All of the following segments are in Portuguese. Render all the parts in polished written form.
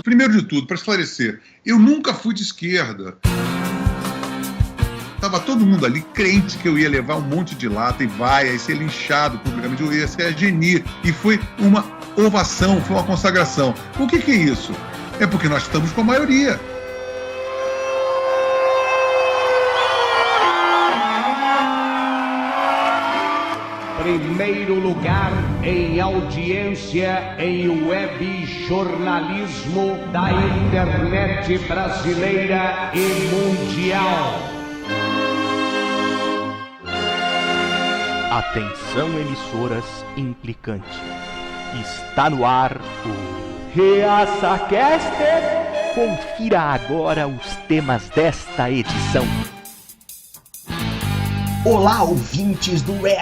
Primeiro de tudo, para esclarecer, eu nunca fui de esquerda. Tava todo mundo ali crente que eu ia levar um monte de lata e vaia, e ser linchado publicamente, eu ia ser a Geni. E foi uma ovação, foi uma consagração. O que é isso? É porque nós estamos com a maioria. Primeiro lugar em audiência em web jornalismo da internet brasileira e mundial. Atenção, emissoras implicante. Está no ar o ReaçaCast. Confira agora os temas desta edição. Olá, ouvintes do ReaçaCast!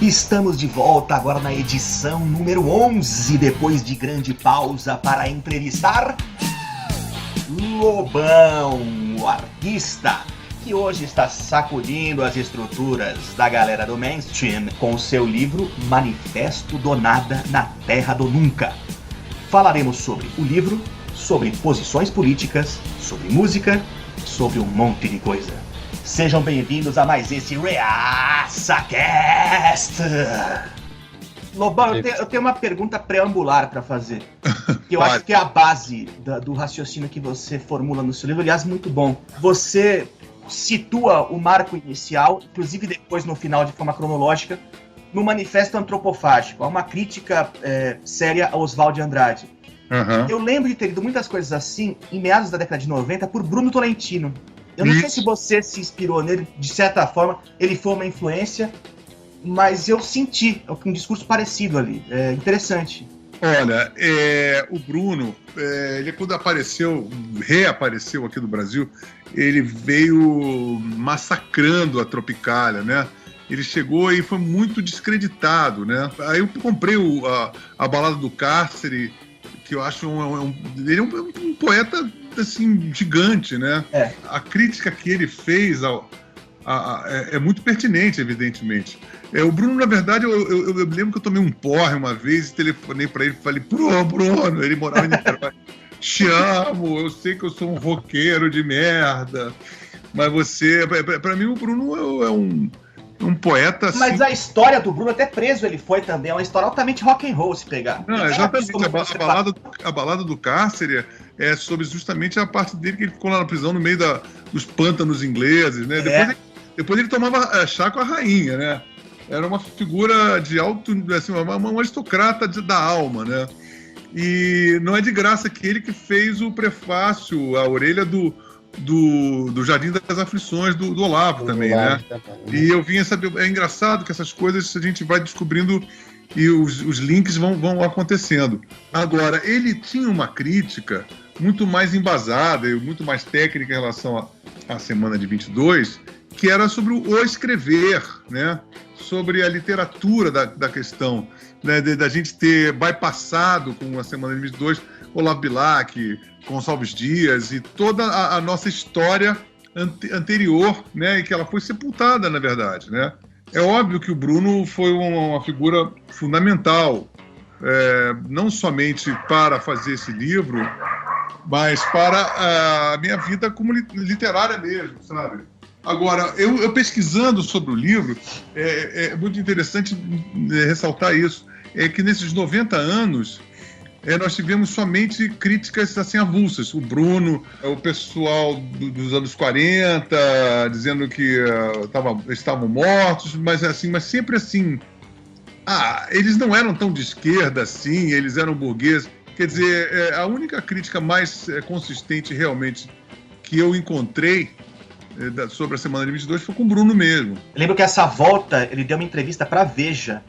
Estamos de volta agora na edição número 11, depois de grande pausa para entrevistar Lobão, o artista que hoje está sacudindo as estruturas da galera do mainstream com o seu livro Manifesto do Nada na Terra do Nunca. Falaremos sobre o livro, sobre posições políticas, sobre música, sobre um monte de coisa. Sejam bem-vindos a mais esse ReaçaCast! Lobão, eu tenho uma pergunta preambular para fazer, que eu acho que é a base do raciocínio que você formula no seu livro. Aliás, muito bom. Você situa o marco inicial, inclusive depois no final de forma cronológica, no Manifesto Antropofágico. Há uma crítica séria a Oswald de Andrade. Uhum. Eu lembro de ter lido muitas coisas assim, em meados da década de 90, por Bruno Tolentino. Eu não sei se você se inspirou nele, de certa forma, ele foi uma influência, mas eu senti um discurso parecido ali. É interessante. Olha, o Bruno, ele quando reapareceu aqui no Brasil, ele veio massacrando a Tropicália, né? Ele chegou e foi muito descreditado, né? Aí eu comprei a Balada do Cárcere, que eu acho ele é um poeta assim gigante, né? A crítica que ele fez é muito pertinente, evidentemente. O Bruno, na verdade, eu lembro que eu tomei um porre uma vez e telefonei para ele e falei: Bruno, ele morava em Niterói. Te amo, eu sei que eu sou um roqueiro de merda, mas para mim o Bruno é um poeta assim. Mas a história do Bruno, até preso ele foi também, é uma história altamente rock and roll, se pegar. Não, exatamente, a balada do Cárcere é sobre justamente a parte dele que ele ficou lá na prisão no meio dos pântanos ingleses, né? Depois ele tomava chá com a rainha, né? Era uma figura de alto, assim, uma aristocrata da alma, né? E não é de graça que ele que fez o prefácio, a orelha do Jardim das Aflições, do Olavo também, né? E eu vinha saber, é engraçado que essas coisas a gente vai descobrindo e os links vão acontecendo. Agora, ele tinha uma crítica muito mais embasada e muito mais técnica em relação à Semana de 22, que era sobre o escrever, né? Sobre a literatura da questão, né? Da gente ter bypassado com a Semana de 22 Olavo Bilac, Gonçalves Dias e toda a nossa história anterior, né? E que ela foi sepultada, na verdade, né? É óbvio que o Bruno foi uma figura fundamental, não somente para fazer esse livro, mas para a minha vida como literária mesmo, sabe? Agora, eu pesquisando sobre o livro, é muito interessante ressaltar isso, é que nesses 90 anos nós tivemos somente críticas assim avulsas. O Bruno, o pessoal dos anos 40, dizendo que estavam mortos, mas sempre assim. Eles não eram tão de esquerda assim, eles eram burgueses. Quer dizer, a única crítica mais consistente realmente que eu encontrei sobre a Semana de 22 foi com o Bruno mesmo. Eu lembro que essa volta, ele deu uma entrevista para Veja,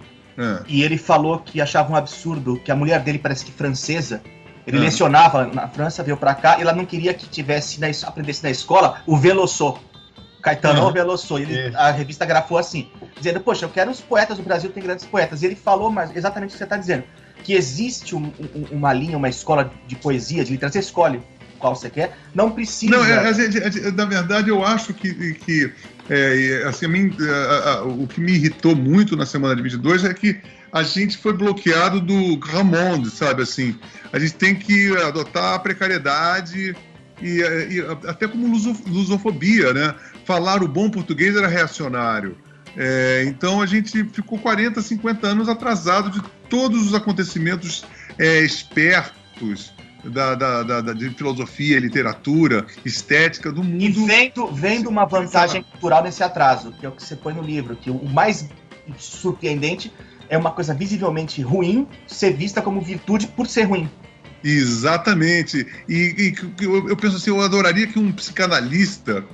e ele falou que achava um absurdo, que a mulher dele parece que francesa, ele lecionava na França, veio para cá, e ela não queria que aprendesse na escola o Velossô, Caetano Velossô. A revista grafou assim, dizendo: poxa, eu quero os poetas do Brasil, tem grandes poetas. E ele falou exatamente o que você está dizendo, que existe uma linha, uma escola de poesia, de literatura, você escolhe. qual você quer, não precisa... Não, na verdade, eu acho que assim, o que me irritou muito na semana de 22 é que a gente foi bloqueado do Ramond, sabe, assim, a gente tem que adotar a precariedade e até como lusofobia, né? Falar o bom português era reacionário. Então a gente ficou 40, 50 anos atrasado de todos os acontecimentos espertos de filosofia, literatura, estética do mundo. E vendo uma vantagem cultural nesse atraso, que é o que você põe no livro, que o mais surpreendente é uma coisa visivelmente ruim ser vista como virtude por ser ruim. Exatamente. E eu penso assim, eu adoraria que um psicanalista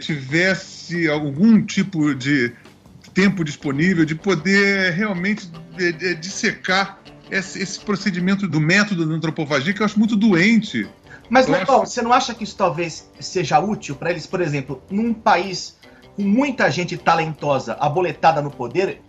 tivesse algum tipo de tempo disponível de poder realmente dissecar esse procedimento do método da antropofagia, que eu acho muito doente. Mas, Lobão, você não acha que isso talvez seja útil para eles? Por exemplo, num país com muita gente talentosa aboletada no poder,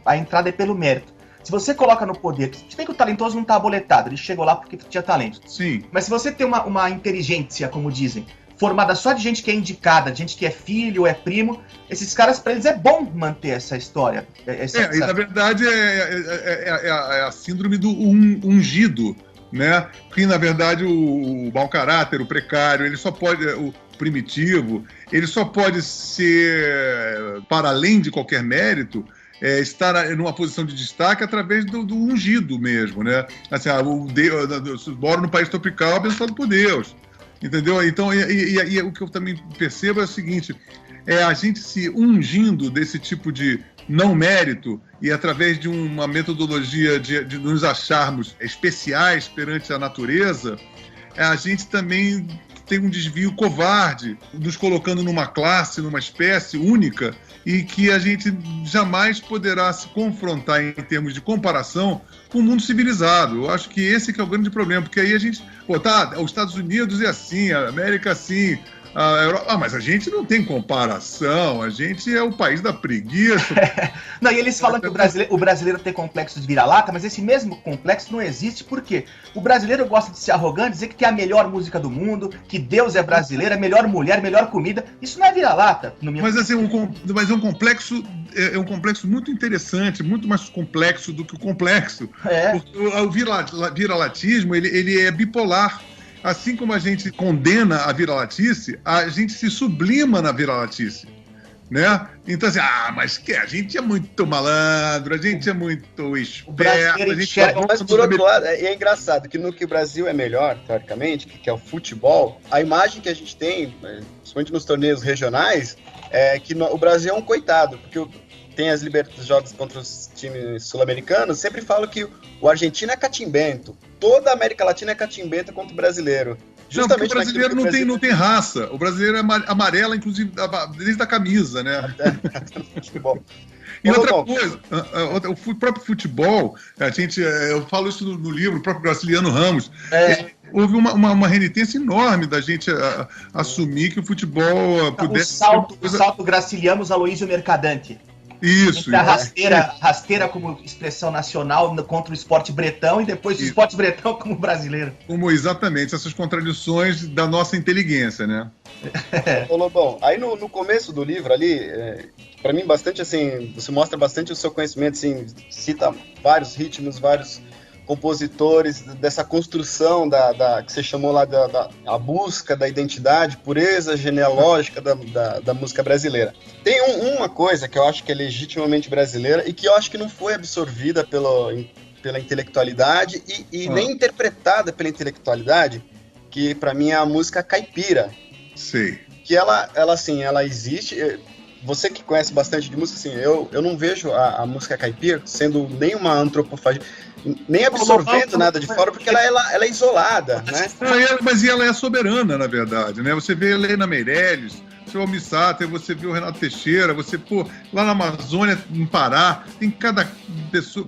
a entrada é pelo mérito. Se você coloca no poder, se bem que o talentoso não está aboletado, ele chegou lá porque tinha talento. Sim. Mas se você tem uma inteligência, como dizem, formada só de gente que é indicada, de gente que é filho, é primo, esses caras, para eles é bom manter essa história. E na verdade é a síndrome do ungido, né? Que na verdade o mau caráter, o precário, ele só pode, o primitivo, ele só pode ser, para além de qualquer mérito, estar numa posição de destaque através do ungido mesmo, né? Assim, moro no país tropical abençoado por Deus. Entendeu? Então, e o que eu também percebo é o seguinte, a gente se ungindo desse tipo de não mérito e através de uma metodologia de nos acharmos especiais perante a natureza, a gente também tem um desvio covarde, nos colocando numa classe, numa espécie única, e que a gente jamais poderá se confrontar em termos de comparação com o mundo civilizado. Eu acho que esse que é o grande problema, porque aí a gente... os Estados Unidos é assim, a América é assim, a Europa... mas a gente não tem comparação, a gente é o país da preguiça. Não, e eles falam que o brasileiro tem complexo de vira-lata, mas esse mesmo complexo não existe, por quê? O brasileiro gosta de ser arrogante, dizer que tem a melhor música do mundo, que Deus é brasileiro, a melhor mulher, a melhor comida. Isso não é vira-lata. Mas assim, mas é um complexo muito interessante, muito mais complexo do que o complexo. Porque o vira-latismo, ele é bipolar. Assim como a gente condena a vira-latice, a gente se sublima na vira-latice, né? Então assim, mas a gente é muito malandro, a gente é muito esperto, a gente mas por outro lado, é engraçado que no que o Brasil é melhor, teoricamente, que é o futebol, a imagem que a gente tem, principalmente nos torneios regionais, é que o Brasil é um coitado, porque tem os jogos contra os times sul-americanos, sempre falo que o argentino é catimbento. Toda a América Latina é catimbenta contra o brasileiro. Justamente o brasileiro não tem raça. O brasileiro é amarelo, inclusive, desde a camisa, né? Até no futebol. E outra coisa, o próprio futebol, eu falo isso no livro, o próprio Graciliano Ramos, houve uma renitência enorme da gente assumir que o futebol pudesse... O salto Gracilianos Aloysio Mercadante. Isso. A rasteira como expressão nacional contra o esporte bretão e depois o esporte bretão como brasileiro. Como exatamente, essas contradições da nossa inteligência, né? Ô Lobão, aí no começo do livro ali, pra mim bastante assim, você mostra bastante o seu conhecimento, assim, cita vários ritmos, vários compositores, dessa construção que você chamou lá a busca da identidade, pureza genealógica da música brasileira. Tem uma coisa que eu acho que é legitimamente brasileira e que eu acho que não foi absorvida pela intelectualidade e nem interpretada pela intelectualidade, que pra mim é a música caipira. Sim. Que ela existe... Você que conhece bastante de música, assim, eu não vejo a música caipira sendo nenhuma antropofagia, nem absorvendo nada de fora, porque ela é isolada, né? Mas ela é soberana, na verdade, né? Você vê a Helena Meirelles, você vê o Missáter, você vê o Renato Teixeira, você, lá na Amazônia, no Pará, tem cada pessoa,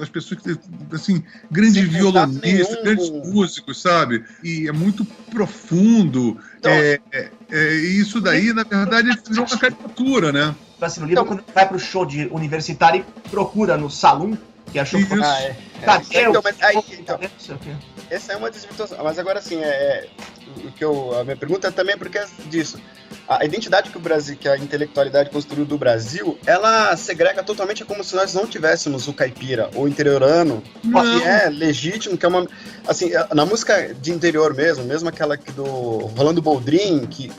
as pessoas que, assim, grandes violonistas, grandes músicos, sabe? E é muito profundo. Então, isso daí, na verdade, é uma caricatura, né? Assim, no livro, quando vai pro show de universitário e procura no salão, Que achou que fosse... Cadê o... Essa é uma desvirtuação. Mas agora, assim, a minha pergunta também é por causa disso. A identidade que a intelectualidade construiu do Brasil, ela segrega totalmente, como se nós não tivéssemos o caipira, o interiorano, que é legítimo, que é uma... Assim, na música de interior mesmo aquela do Rolando Boldrin, que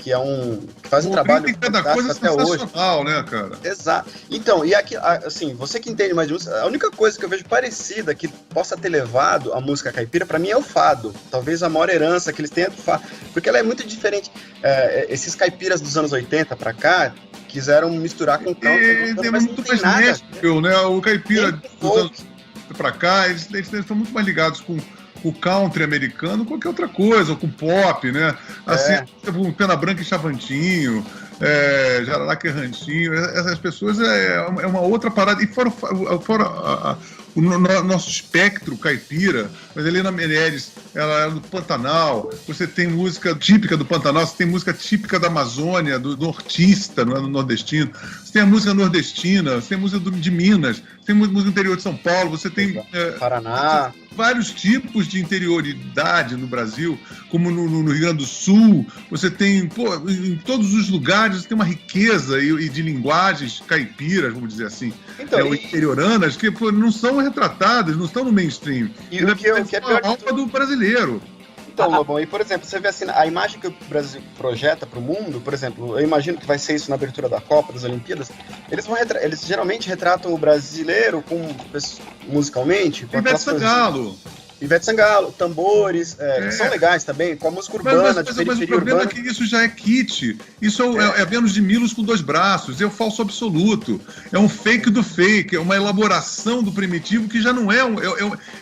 faz um trabalho tem cada coisa até hoje. Né, cara? Exato. Então, e aqui, assim, você que entende mais de música, a única coisa que eu vejo parecida que possa ter levado a música caipira, pra mim, é o fado. Talvez a maior herança que eles tenham do fado. Porque ela é muito diferente. Esses caipiras dos anos 80 pra cá quiseram misturar com country, mas muito mais Nashville, né? O caipira dos anos pra cá, eles estão muito mais ligados com o country americano, qualquer outra coisa, ou com pop, né? Assim, tipo, Pena Branca e Chavantinho, Jararaca e Rantinho, essas pessoas é uma outra parada. E fora o nosso espectro caipira, mas Helena Menezes, ela era do Pantanal, você tem música típica do Pantanal, você tem música típica da Amazônia, do nortista, não é, do nordestino, você tem a música nordestina, você tem música de Minas, você tem música do interior de São Paulo, você tem Paraná, vários tipos de interioridade no Brasil, como no Rio Grande do Sul, você tem, em todos os lugares, você tem uma riqueza e de linguagens caipiras, vamos dizer assim, interioranas, que não são retratadas, não estão no mainstream. E o que é pior do brasileiro. Então, Lobão, e por exemplo, você vê assim, a imagem que o Brasil projeta para o mundo, por exemplo, eu imagino que vai ser isso na abertura da Copa, das Olimpíadas, eles geralmente retratam o brasileiro musicalmente com Ivete Sangalo. Ivete Sangalo, tambores, que são legais também, com a música urbana, mas o problema é que isso já é kit. Isso é Vênus de Milos com dois braços, é o falso absoluto. É um fake do fake, é uma elaboração do primitivo que já não é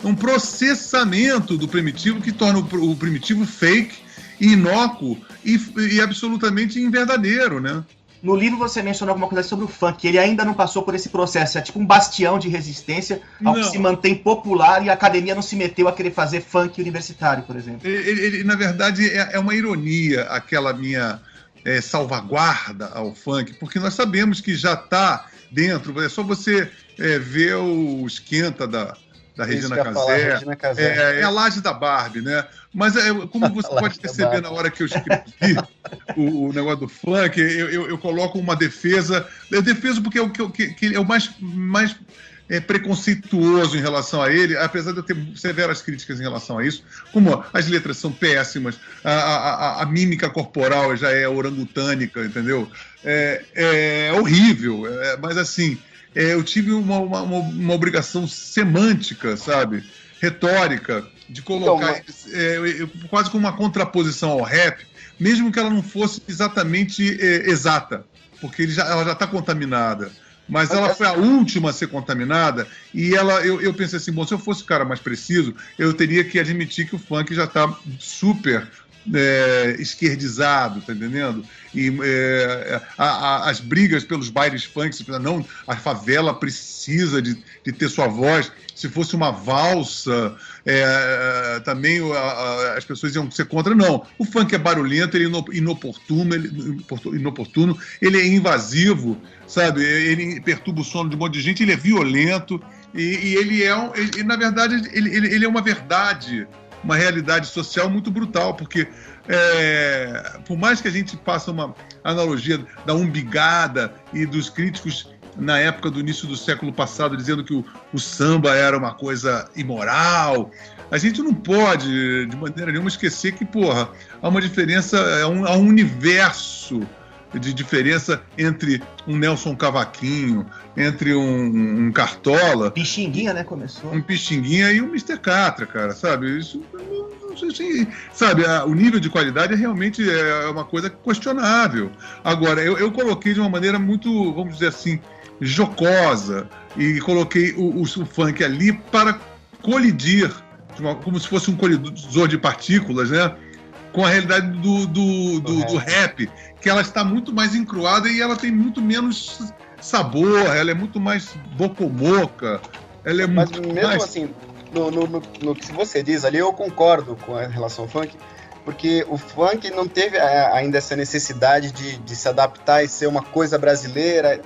um processamento do primitivo que torna o primitivo fake, inócuo e absolutamente inverdadeiro, né? No livro você mencionou alguma coisa sobre o funk, ele ainda não passou por esse processo, é tipo um bastião de resistência ao que se mantém popular e a academia não se meteu a querer fazer funk universitário, por exemplo. Ele na verdade, é uma ironia aquela minha salvaguarda ao funk, porque nós sabemos que já está dentro, é só você ver o esquenta da Regina Casé, é a laje da Barbie, né? Mas como você pode perceber na hora que eu escrevi o negócio do funk, eu coloco uma defesa. Eu defeso porque é o mais preconceituoso em relação a ele, apesar de eu ter severas críticas em relação a isso, como as letras são péssimas, a mímica corporal já é orangutânica, entendeu? É horrível, mas assim, eu tive uma obrigação semântica, sabe? Retórica, de colocar quase como uma contraposição ao rap, mesmo que ela não fosse exatamente exata, porque ela já está contaminada. Mas ela foi a última a ser contaminada e eu pensei assim, bom, se eu fosse o cara mais preciso, eu teria que admitir que o funk já está super esquerdizado, tá entendendo? E as brigas pelos bailes funk, não, a favela precisa de ter sua voz. Se fosse uma valsa, também as pessoas iam ser contra. Não, o funk é barulhento, ele é inoportuno, ele é invasivo, sabe? Ele perturba o sono de um monte de gente, ele é violento e ele na verdade, ele é uma verdade, uma realidade social muito brutal, porque por mais que a gente faça uma analogia da umbigada e dos críticos na época do início do século passado dizendo que o samba era uma coisa imoral, a gente não pode de maneira nenhuma esquecer que, há uma diferença, há um universo de diferença entre um Nelson Cavaquinho, entre um Cartola... Pixinguinha, né, começou. Um Pixinguinha e um Mr. Catra, cara, sabe? Isso... Sabe, o nível de qualidade realmente é uma coisa questionável. Agora, eu coloquei de uma maneira muito, vamos dizer assim, jocosa, e coloquei o funk ali para colidir, como se fosse um colidor de partículas, né, com a realidade do rap, que ela está muito mais encruada e ela tem muito menos sabor, ela é muito mais bocomoca, ela é Mas muito mesmo mais... assim, no que você diz ali, eu concordo com a relação ao funk, porque o funk não teve ainda essa necessidade de se adaptar e ser uma coisa brasileira.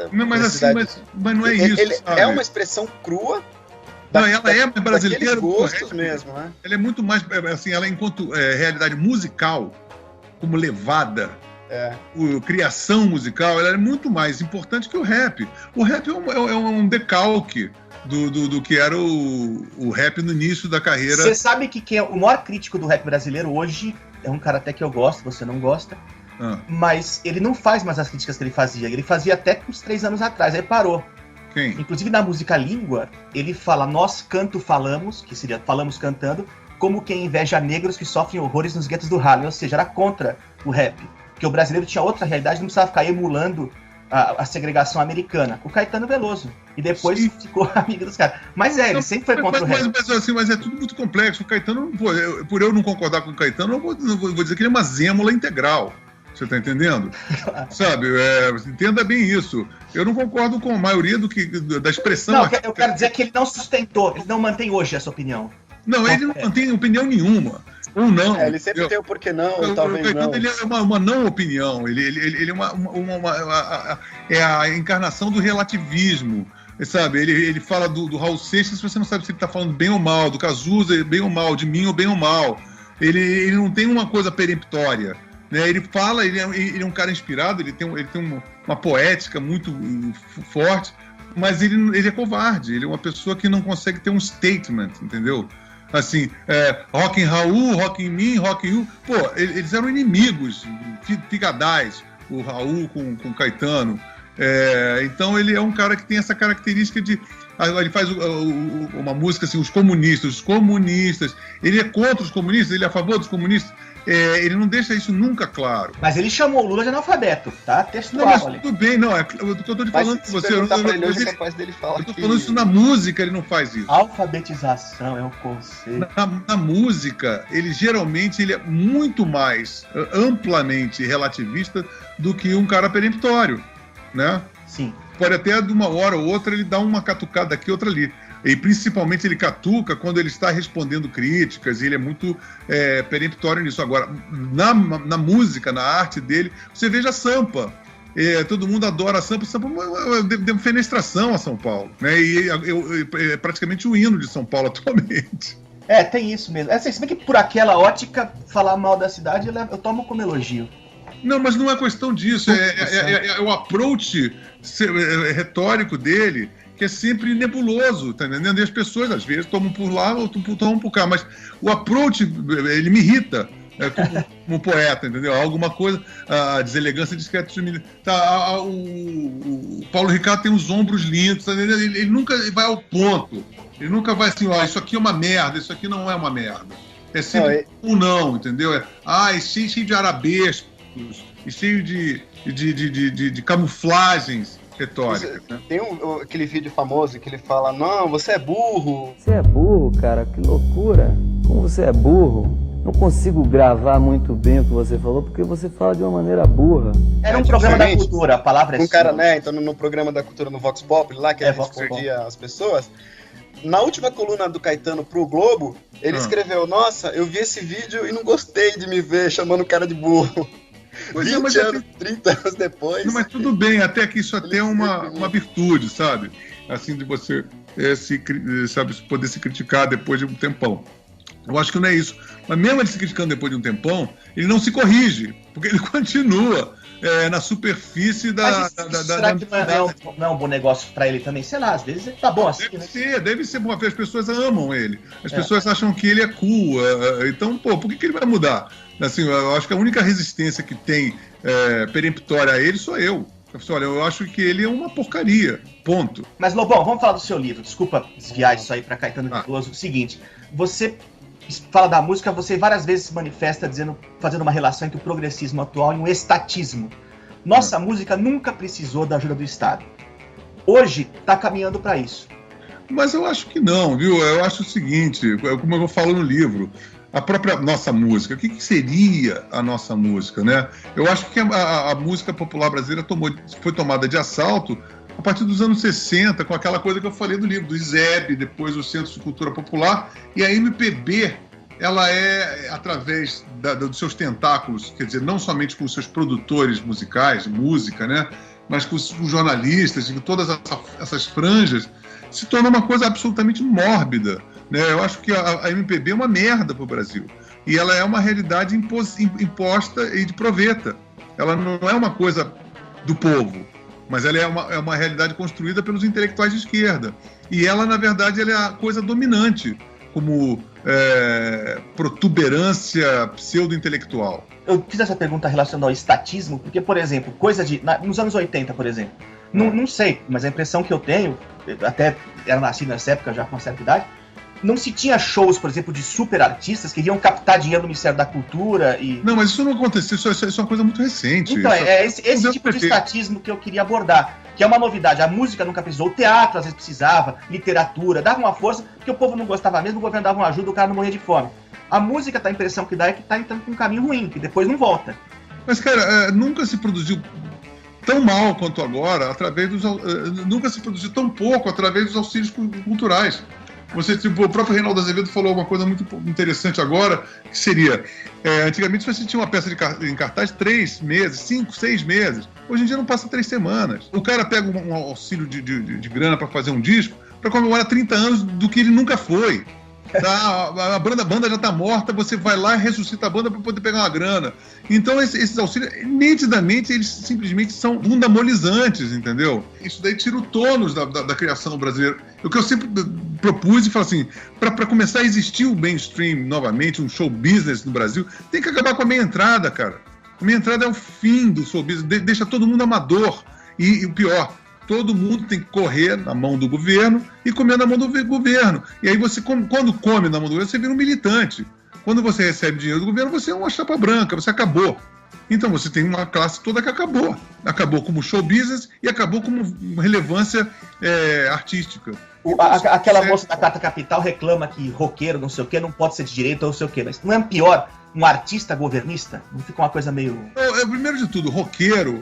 Mas não é isso. Ele é uma expressão crua, Não, ela é brasileira. Gostos mesmo, né? Ela é muito mais, assim, ela enquanto realidade musical, como levada, criação musical, ela é muito mais importante que o rap. O rap é um decalque do que era o rap no início da carreira. Você sabe que quem é o maior crítico do rap brasileiro hoje é um cara até que eu gosto, você não gosta, mas ele não faz mais as críticas que ele fazia. Ele fazia até uns 3 anos atrás, aí parou. Quem? Inclusive na música Língua, ele fala nós falamos, que seria falamos cantando, como quem inveja negros que sofrem horrores nos guetos do Harlem, ou seja, era contra o rap. Porque o brasileiro tinha outra realidade, não precisava ficar emulando a segregação americana. O Caetano Veloso. E depois ficou amigo dos caras. Mas ele sempre foi contra o rap. Mas é tudo muito complexo. O Caetano, por eu não concordar com o Caetano, não vou dizer que ele é uma zêmula integral. Você tá entendendo? Sabe? Entenda bem isso. Eu não concordo com a maioria da expressão. Não, eu quero dizer que ele não sustentou, ele não mantém hoje essa opinião. Não, ele não mantém opinião nenhuma. Ou não. Ele sempre tem o porquê não, talvez não. Ele é uma não opinião. Ele é a encarnação do relativismo. Sabe? Ele fala do Raul Seixas, você não sabe se ele está falando bem ou mal, do Cazuza, bem ou mal, de mim ou bem ou mal. Ele não tem uma coisa peremptória. Né? Ele fala, ele é um cara inspirado, ele tem uma poética muito forte, mas ele é covarde. Ele é uma pessoa que não consegue ter um statement, entendeu? Assim, rock em Raul, rock em mim, rock em you. Pô, eles eram inimigos, figadais, o Raul com o Caetano. Então ele é um cara que tem essa característica de... Ele faz uma música assim, os comunistas. Ele é contra os comunistas, ele é a favor dos comunistas. Ele não deixa isso nunca claro. Mas ele chamou o Lula de analfabeto, tá? Textual. Não, mas tudo bem, não. É o que eu tô te falando com você. Eu é capaz dele falar. Eu tô falando isso na música, ele não faz isso. Alfabetização é um conceito. Na música, ele é muito mais amplamente relativista do que um cara peremptório, né? Sim. Pode até de uma hora ou outra ele dar uma catucada aqui, outra ali. E principalmente ele catuca quando ele está respondendo críticas, e ele é muito peremptório nisso. Agora, na música, na arte dele, você veja a Sampa. Todo mundo adora a Sampa. Sampa deu fenestração a São Paulo, né? E é praticamente o hino de São Paulo atualmente. Tem isso mesmo. Se bem que por aquela ótica, falar mal da cidade, eu tomo como elogio. Não, mas não é questão disso. É o approach retórico dele, que é sempre nebuloso, tá entendendo? E as pessoas, às vezes, tomam por lá ou tomam por cá. Mas o approach, ele me irrita como poeta, entendeu? Alguma coisa, a deselegância discreta. O Paulo Ricardo tem os ombros lindos, tá entendendo? Ele nunca vai ao ponto. Ele nunca vai assim, isso aqui é uma merda, isso aqui não é uma merda. É sempre não, entendeu? É cheio de arabescos, e cheio de camuflagens retóricas. Né? Tem aquele vídeo famoso que ele fala, não, você é burro. Você é burro, cara, que loucura. Como você é burro. Não consigo gravar muito bem o que você falou, porque você fala de uma maneira burra. Era um programa da cultura, a palavra é um cara, né, então no programa da cultura no Vox Pop, lá que ele respondia as pessoas. Na última coluna do Caetano pro Globo, ele escreveu, nossa, eu vi esse vídeo e não gostei de me ver chamando o cara de burro. 20 anos, 30 anos depois. Não, mas tudo bem, até que isso até é uma virtude, sabe? Assim, de você poder se criticar depois de um tempão. Eu acho que não é isso. Mas mesmo ele se criticando depois de um tempão, ele não se corrige, porque ele continua na superfície da... Será que não é um bom negócio pra ele também? Sei lá, às vezes tá bom assim, deve ser bom. As pessoas amam ele. As pessoas acham que ele é cool. Então, por que ele vai mudar? Assim, eu acho que a única resistência que tem peremptória a ele sou eu. Olha, eu acho que ele é uma porcaria. Ponto. Mas, Lobão, vamos falar do seu livro. Desculpa desviar isso aí pra Caetano Veloso. O seguinte, você fala da música, você várias vezes se manifesta fazendo uma relação entre o progressismo atual e um estatismo. Nossa música nunca precisou da ajuda do Estado. Hoje está caminhando para isso. Mas eu acho que não, viu? Eu acho o seguinte, como eu falo no livro, a própria nossa música, o que seria a nossa música, né? Eu acho que a música popular brasileira foi tomada de assalto a partir dos anos 60, com aquela coisa que eu falei do livro, do ISEB, depois o Centro de Cultura Popular, e a MPB, ela é, através dos seus tentáculos, quer dizer, não somente com os seus produtores musicais, música, né, mas com os jornalistas, e com todas essas franjas, se torna uma coisa absolutamente mórbida, né? Eu acho que a MPB é uma merda pro Brasil. E ela é uma realidade imposta e de proveta. Ela não é uma coisa do povo, mas ela é uma realidade construída pelos intelectuais de esquerda. E ela, na verdade, ela é a coisa dominante, como protuberância pseudo-intelectual. Eu fiz essa pergunta relacionada ao estatismo, porque, por exemplo, nos anos 80, por exemplo, não sei, mas a impressão que eu tenho, eu até era nascido nessa época, já com uma certa idade, não se tinha shows, por exemplo, de super artistas que iriam captar dinheiro do Ministério da Cultura e... Não, mas isso não aconteceu, isso é uma coisa muito recente. Então, esse tipo de estatismo que eu queria abordar, que é uma novidade. A música nunca precisou, o teatro às vezes precisava, literatura, dava uma força, porque o povo não gostava mesmo, o governo dava uma ajuda, o cara não morria de fome. A música, a impressão que dá é que tá entrando por um caminho ruim, que depois não volta. Mas, cara, nunca se produziu tão mal quanto agora, nunca se produziu tão pouco através dos auxílios culturais. O próprio Reinaldo Azevedo falou uma coisa muito interessante agora, que seria, antigamente você tinha uma peça em cartaz 3 meses, 5, 6 meses. Hoje em dia não passa 3 semanas. O cara pega um auxílio de grana para fazer um disco, para comemorar 30 anos do que ele nunca foi. Tá? A banda já está morta, você vai lá e ressuscita a banda para poder pegar uma grana. Então esses auxílios, nitidamente, eles simplesmente são bundamolizantes, entendeu? Isso daí tira o tônus da criação brasileira. O que eu sempre propus e falo assim, para começar a existir o mainstream novamente, um show business no Brasil, tem que acabar com a meia entrada, cara. A meia entrada é o fim do show business, deixa todo mundo amador. E o pior, todo mundo tem que correr na mão do governo e comer na mão do governo. E aí você, quando come na mão do governo, você vira um militante. Quando você recebe dinheiro do governo, você é uma chapa branca, você acabou. Então você tem uma classe toda que acabou. Acabou como show business e acabou como relevância artística. Aquela moça da Carta Capital reclama que roqueiro, não sei o quê, não pode ser de direita ou não sei o quê. Mas não é pior um artista governista? Não fica uma coisa meio... Primeiro de tudo, roqueiro,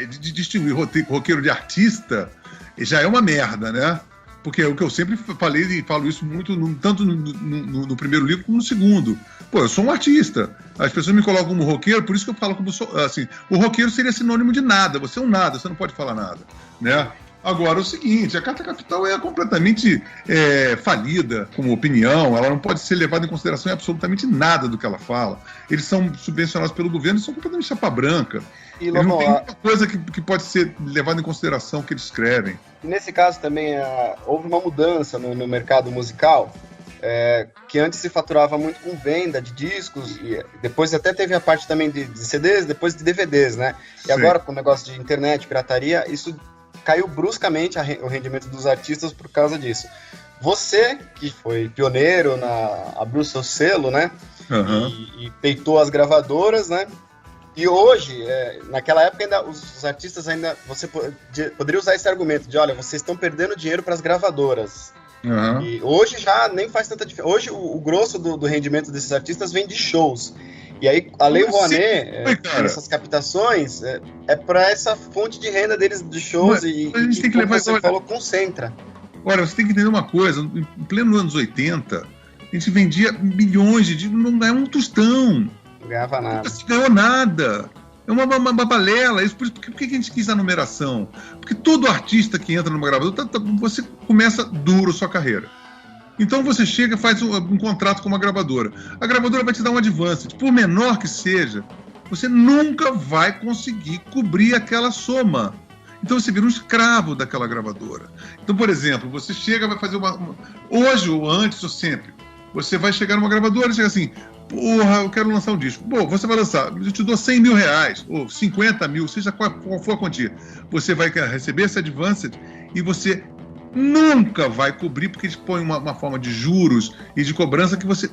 de distinguir roqueiro de artista, já é uma merda, né? Porque é o que eu sempre falei e falo isso muito, tanto no primeiro livro como no segundo. Pô, eu sou um artista. As pessoas me colocam como roqueiro, por isso que eu falo como assim, o roqueiro seria sinônimo de nada. Você é um nada, você não pode falar nada, né? Agora, o seguinte, a Carta Capital é completamente falida como opinião, ela não pode ser levada em consideração em absolutamente nada do que ela fala. Eles são subvencionados pelo governo e são completamente chapa branca. E não tem muita coisa que pode ser levada em consideração que eles escrevem. Nesse caso também houve uma mudança no mercado musical, que antes se faturava muito com venda de discos, e depois até teve a parte também de CDs, depois de DVDs, né? E Sim. Agora com o negócio de internet, pirataria, isso caiu bruscamente o rendimento dos artistas por causa disso. Você, que foi pioneiro abriu seu selo, né? Uhum. E peitou as gravadoras, né? E hoje, naquela época, ainda os artistas você poderia usar esse argumento de, olha, vocês estão perdendo dinheiro para as gravadoras. Uhum. E hoje já nem faz tanta diferença. Hoje o grosso do rendimento desses artistas vem de shows. E aí a Lei Rouanet, essas captações, é para essa fonte de renda deles de shows. Mas a gente tem que levar, você falou, concentra. Olha, você tem que entender uma coisa, em pleno anos 80, a gente vendia milhões de discos, não ganhava um tostão. Não ganhava nada. Nunca se ganhou nada. É uma balela. Por que a gente quis a numeração? Porque todo artista que entra numa gravadora, você começa duro sua carreira. Então você chega e faz um contrato com uma gravadora. A gravadora vai te dar um advance. Por menor que seja, você nunca vai conseguir cobrir aquela soma. Então você vira um escravo daquela gravadora. Então, por exemplo, você chega e vai fazer hoje ou antes ou sempre, você vai chegar numa gravadora e chega assim, porra, eu quero lançar um disco. Bom, você vai lançar, eu te dou 100 mil reais, ou 50 mil, seja qual for a quantia. Você vai receber esse advance e você nunca vai cobrir, porque eles põem uma forma de juros e de cobrança que você...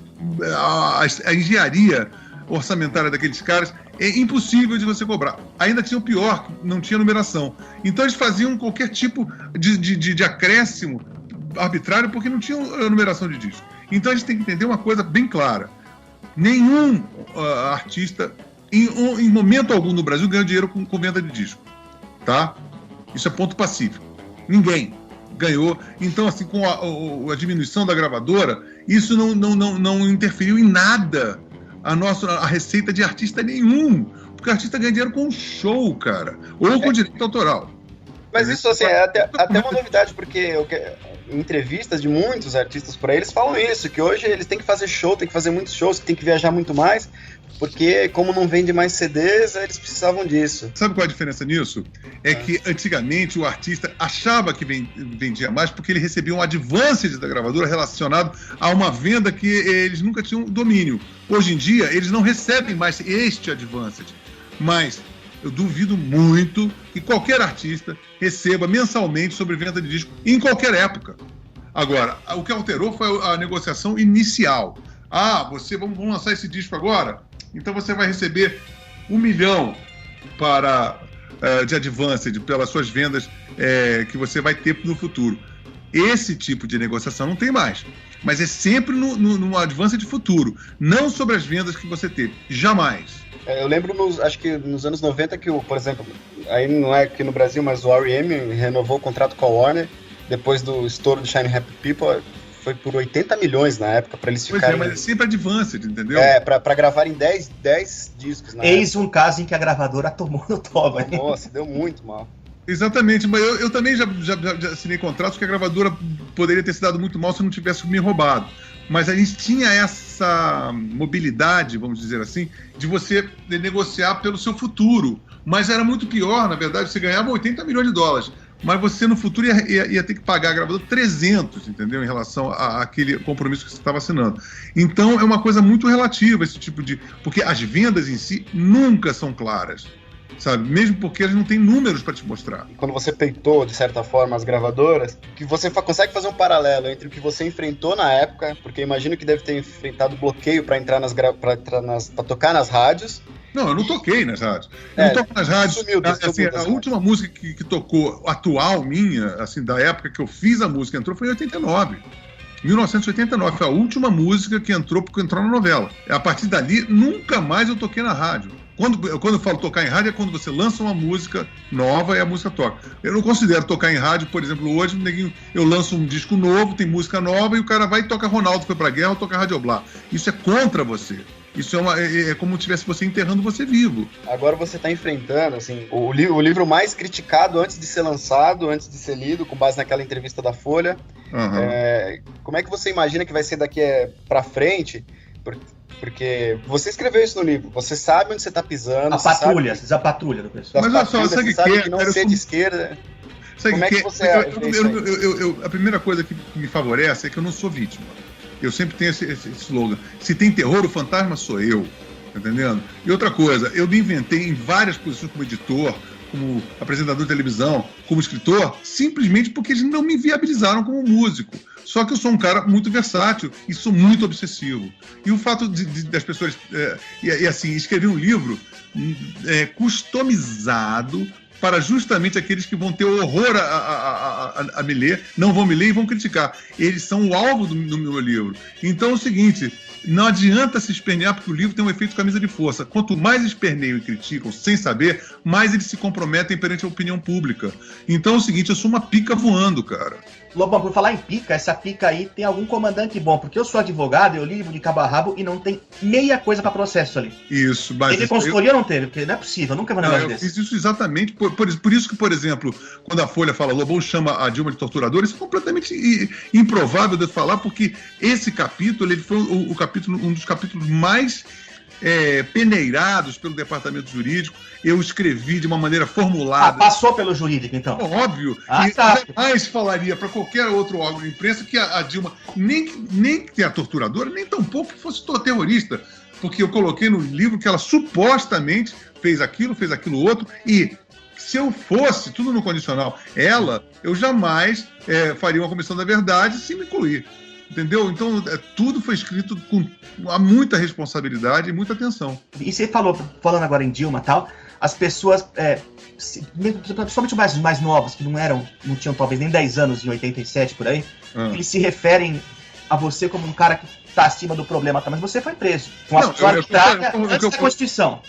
A engenharia orçamentária daqueles caras é impossível de você cobrar. Ainda tinha o pior, não tinha numeração. Então eles faziam qualquer tipo de acréscimo arbitrário porque não tinha numeração de disco. Então a gente tem que entender uma coisa bem clara. Nenhum artista, em momento algum no Brasil, ganhou dinheiro com venda de disco. Tá? Isso é ponto pacífico. Ninguém ganhou. Então, assim, com a diminuição da gravadora, isso não interferiu em nada a receita de artista nenhum. Porque o artista ganha dinheiro com show, cara. Ou com direito autoral. Mas isso, assim, é até uma novidade, porque em entrevistas de muitos artistas por aí, eles falam isso, que hoje eles têm que fazer show, têm que fazer muitos shows, têm que viajar muito mais, porque como não vende mais CDs, eles precisavam disso. Sabe qual é a diferença nisso? É que antigamente o artista achava que vendia mais porque ele recebia um advance da gravadora relacionado a uma venda que eles nunca tinham domínio. Hoje em dia, eles não recebem mais este advance, mas eu duvido muito que qualquer artista receba mensalmente sobre venda de disco em qualquer época. Agora, o que alterou foi a negociação inicial. Vamos lançar esse disco agora? Então você vai receber 1 milhão de advance pelas suas vendas que você vai ter no futuro. Esse tipo de negociação não tem mais. Mas é sempre no advance de futuro, não sobre as vendas que você teve. Jamais. Eu lembro, acho que nos anos 90, que, por exemplo, aí não é aqui no Brasil, mas o R.E.M. renovou o contrato com a Warner, depois do estouro do Shine Happy People, foi por 80 milhões na época, pra eles ficarem... Pois mas é sempre advanced, entendeu? Pra gravarem 10 discos na Eis época. Um caso em que a gravadora tomou no toba. Nossa, deu muito mal. Exatamente, mas eu também já assinei contratos que a gravadora poderia ter se dado muito mal se não tivesse me roubado. Mas a gente tinha essa mobilidade, vamos dizer assim, de você negociar pelo seu futuro. Mas era muito pior, na verdade, você ganhava 80 milhões de dólares. Mas você, no futuro, ia ter que pagar a gravadora 300, entendeu? Em relação àquele compromisso que você estava assinando. Então, é uma coisa muito relativa, esse tipo de... Porque as vendas em si nunca são claras. Sabe? Mesmo porque eles não têm números para te mostrar. Quando você peitou, de certa forma, as gravadoras, que você consegue fazer um paralelo entre o que você enfrentou na época, porque imagino que deve ter enfrentado bloqueio para entrar para tocar nas rádios. Não, eu não toquei nas rádios. Eu não toco nas rádios. A última música que tocou, atual minha, assim, da época que eu fiz a música, entrou foi em 89. 1989, foi a última música que entrou, porque entrou na novela. A partir dali, nunca mais eu toquei na rádio. Quando eu falo tocar em rádio, é quando você lança uma música nova e a música toca. Eu não considero tocar em rádio, por exemplo, hoje eu lanço um disco novo, tem música nova, e o cara vai e toca Ronaldo Foi Pra Guerra ou toca Rádio Blá. Isso é contra você. Isso é como se tivesse você enterrando você vivo. Agora você está enfrentando, assim, o livro mais criticado antes de ser lançado, antes de ser lido, com base naquela entrevista da Folha. Uhum. Como é que você imagina que vai ser daqui pra frente? Porque você escreveu isso no livro, você sabe onde você está pisando. A patrulha do pessoal. Mas olha só, você sabe que não ser de esquerda. Como é que você... A primeira coisa que me favorece é que eu não sou vítima. Eu sempre tenho esse slogan. Se tem terror, o fantasma sou eu. Tá entendendo? E outra coisa, eu me inventei em várias posições como editor, como apresentador de televisão, como escritor, simplesmente porque eles não me viabilizaram como músico. Só que eu sou um cara muito versátil e sou muito obsessivo. E o fato das pessoas... assim, escrever um livro customizado para justamente aqueles que vão ter horror a me ler, não vão me ler e vão criticar. Eles são o alvo do meu livro. Então é o seguinte, não adianta se espernear, porque o livro tem um efeito camisa de força. Quanto mais esperneiam e criticam sem saber, mais eles se comprometem perante a opinião pública. Então é o seguinte, eu sou uma pica voando, cara. Lobão, por falar em pica, essa pica aí tem algum comandante bom, porque eu sou advogado, eu li livro de cabo a rabo e não tem meia coisa pra processo ali. Isso, mas... Teve consultoria ou não teve? Porque não é possível, nunca vi um negócio desse. Eu fiz isso exatamente, por isso que, por exemplo, quando a Folha fala, Lobão chama a Dilma de torturadora, isso é completamente improvável de falar, porque esse capítulo, ele foi um dos capítulos mais peneirados pelo departamento jurídico. Eu escrevi de uma maneira formulada. Passou pelo jurídico, então? Óbvio. E jamais falaria para qualquer outro órgão de imprensa que a Dilma, nem que a torturadora, nem tampouco que fosse terrorista. Porque eu coloquei no livro que ela supostamente fez aquilo outro, e se eu fosse, tudo no condicional, eu jamais faria uma comissão da verdade sem me incluir. Entendeu? Então, tudo foi escrito com muita responsabilidade e muita atenção. E você falando agora em Dilma e tal, as pessoas, principalmente os mais novos, que não tinham talvez nem 10 anos em 87, por aí, eles se referem a você como um cara que está acima do problema, mas você foi preso. Com a sua arbitragem antes da Constituição.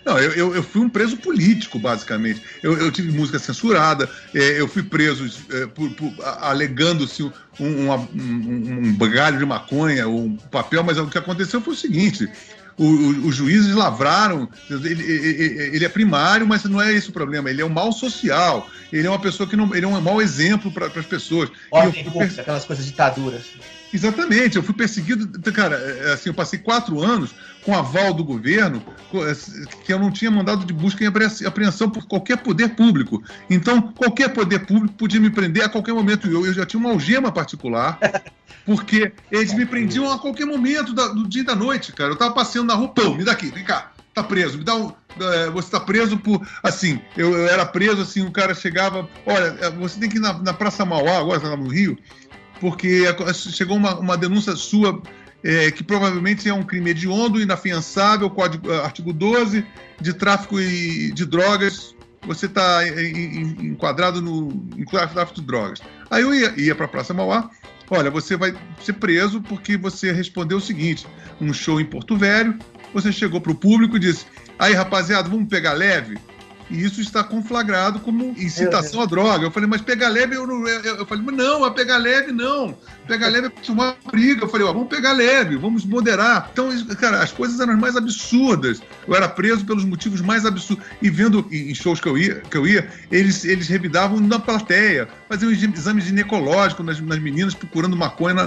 Não, eu fui um preso político, basicamente. Eu tive música censurada, eu fui preso alegando-se um galho de maconha, um papel, mas o que aconteceu foi o seguinte: os juízes lavraram, ele é primário, mas não é esse o problema, ele é um mal social, ele é uma pessoa que não, ele é um mau exemplo para as pessoas. Aquelas coisas ditaduras. Exatamente, eu fui perseguido, cara, assim, eu passei 4 anos com aval do governo, que eu não tinha mandado de busca e apreensão por qualquer poder público. Então, qualquer poder público podia me prender a qualquer momento. Eu já tinha uma algema particular, porque eles me prendiam a qualquer momento do dia e da noite, cara. Eu tava passeando na rua, pão, me dá aqui, vem cá, tá preso, me dá você tá preso por, assim, eu era preso, assim, o cara chegava, olha, você tem que ir na Praça Mauá, agora tá no Rio, porque chegou uma denúncia sua que provavelmente é um crime hediondo, inafiançável, artigo 12, de tráfico de drogas, você está enquadrado em tráfico de drogas. Aí eu ia para a Praça Mauá, olha, você vai ser preso porque você respondeu o seguinte, um show em Porto Velho, você chegou para o público e disse, aí rapaziada, vamos pegar leve? E isso está conflagrado como incitação à droga. Eu falei, mas pegar leve, eu falei, mas não, a pegar leve não. Pegar leve é pra uma briga. Eu falei, vamos pegar leve, vamos moderar. Então, cara, as coisas eram as mais absurdas. Eu era preso pelos motivos mais absurdos. E vendo em shows que eu ia, eles revidavam na plateia, faziam exames ginecológicos nas meninas, procurando maconha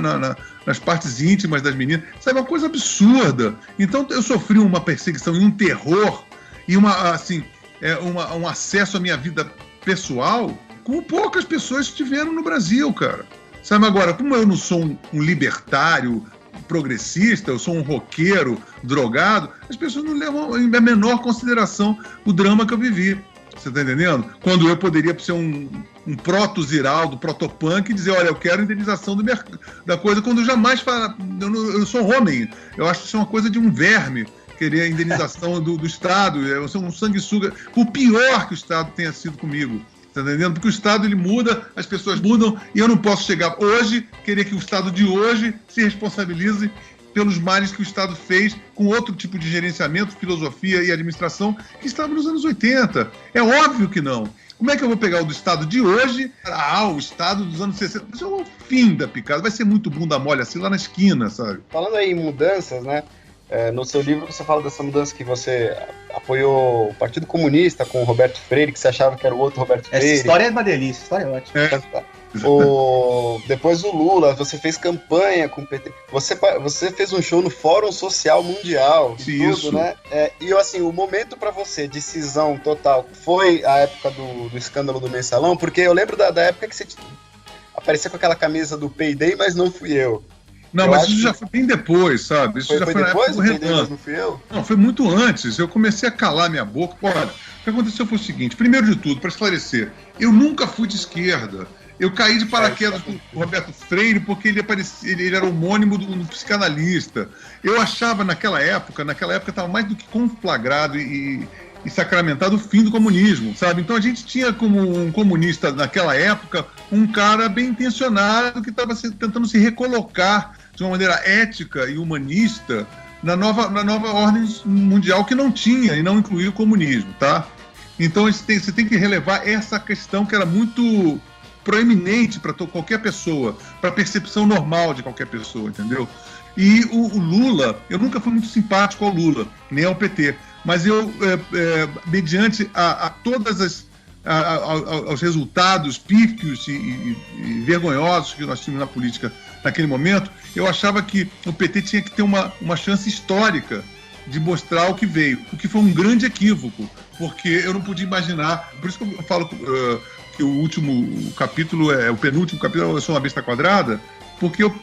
nas partes íntimas das meninas. Sabe, uma coisa absurda. Então, eu sofri uma perseguição e um terror e um acesso à minha vida pessoal como poucas pessoas tiveram no Brasil, cara. Sabe, agora, como eu não sou um libertário progressista, eu sou um roqueiro drogado, as pessoas não levam em menor consideração o drama que eu vivi. Você tá entendendo? Quando eu poderia ser um proto-Ziraldo, proto-punk e dizer, olha, eu quero indenização da coisa, quando eu jamais falo, eu sou homem, eu acho que isso é uma coisa de um verme, querer a indenização do Estado, eu sou um sanguessuga, por pior que o Estado tenha sido comigo, tá entendendo? Porque o Estado, ele muda, as pessoas mudam, e eu não posso chegar hoje, querer que o Estado de hoje se responsabilize pelos males que o Estado fez com outro tipo de gerenciamento, filosofia e administração que estava nos anos 80. É óbvio que não. Como é que eu vou pegar o do Estado de hoje, o Estado dos anos 60? Isso é o fim da picada, vai ser muito bunda mole assim lá na esquina, sabe? Falando aí em mudanças, né? No seu livro você fala dessa mudança que você apoiou o Partido Comunista com o Roberto Freire, que você achava que era o outro Roberto Freire. Essa história é uma delícia, história é ótima. Depois o Lula, você fez campanha com o PT. Você fez um show no Fórum Social Mundial. Isso. Né? E assim, o momento pra você, decisão total, foi a época do escândalo do Mensalão, porque eu lembro da época que você aparecia com aquela camisa do Payday, mas não fui eu. Não, mas isso já foi bem depois, sabe? Isso já foi depois na época do Renan. Não fui eu? Não, foi muito antes. Eu comecei a calar minha boca. Olha, o que aconteceu foi o seguinte. Primeiro de tudo, para esclarecer, eu nunca fui de esquerda. Eu caí de paraquedas com o Roberto Freire porque ele era homônimo do psicanalista. Eu achava naquela época estava mais do que conflagrado e sacramentado o fim do comunismo, sabe? Então a gente tinha como um comunista naquela época um cara bem intencionado que estava tentando se recolocar de uma maneira ética e humanista na nova ordem mundial que não tinha e não incluía o comunismo, tá? Então você tem que relevar essa questão que era muito proeminente para qualquer pessoa, para a percepção normal de qualquer pessoa, entendeu? E o Lula, eu nunca fui muito simpático ao Lula, nem ao PT, mas eu, mediante a todas aos resultados pífios e vergonhosos que nós tínhamos na política naquele momento, eu achava que o PT tinha que ter uma chance histórica de mostrar o que veio, o que foi um grande equívoco, porque eu não podia imaginar, por isso que eu falo que o último capítulo, o penúltimo capítulo, eu sou uma besta quadrada, porque eu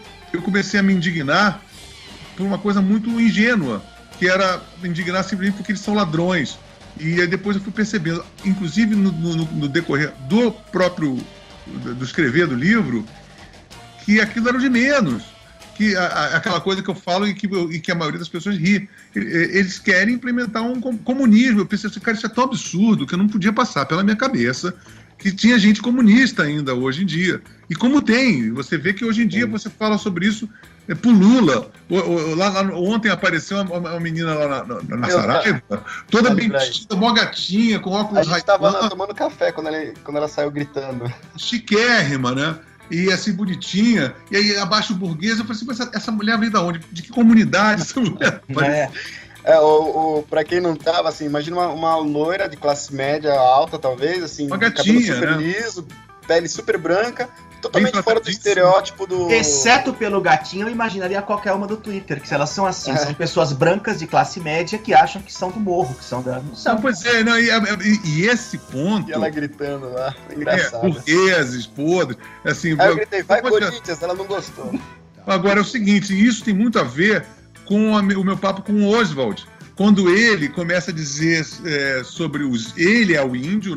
comecei a me indignar por uma coisa muito ingênua, que era me indignar simplesmente porque eles são ladrões. E aí depois eu fui percebendo, inclusive no decorrer do escrever do livro, que aquilo era o de menos. Que aquela coisa que eu falo e que a maioria das pessoas ri. Eles querem implementar um comunismo. Eu pensei assim, cara, isso é tão absurdo que eu não podia passar pela minha cabeça que tinha gente comunista ainda hoje em dia. E como tem, você vê que hoje em dia você fala sobre isso pro Lula. Ontem apareceu uma menina lá na Saraiva, toda bem vestida, mó gatinha, com óculos. A gente estava lá tomando café quando ela saiu gritando. Chiquérrima, né? E assim, bonitinha. E aí, abaixo burguesa, eu falei assim, mas essa mulher veio da onde? De que comunidade essa mulher? Pra quem não tava, assim, imagina uma loira de classe média alta, talvez, assim, uma gatinha, cabelo super liso, pele super branca, totalmente fora do estereótipo do... Exceto pelo gatinho, eu imaginaria qualquer uma do Twitter, que se elas são assim, são pessoas brancas de classe média que acham que são do morro, que são da... Não são. Não, pois é, não, e esse ponto... E ela gritando lá, engraçado. Burgueses, podres, assim... Aí eu gritei, vai Corinthians, ela não gostou. Agora é o seguinte, isso tem muito a ver com o meu papo com o Oswald. Quando ele começa a dizer sobre ele é o índio,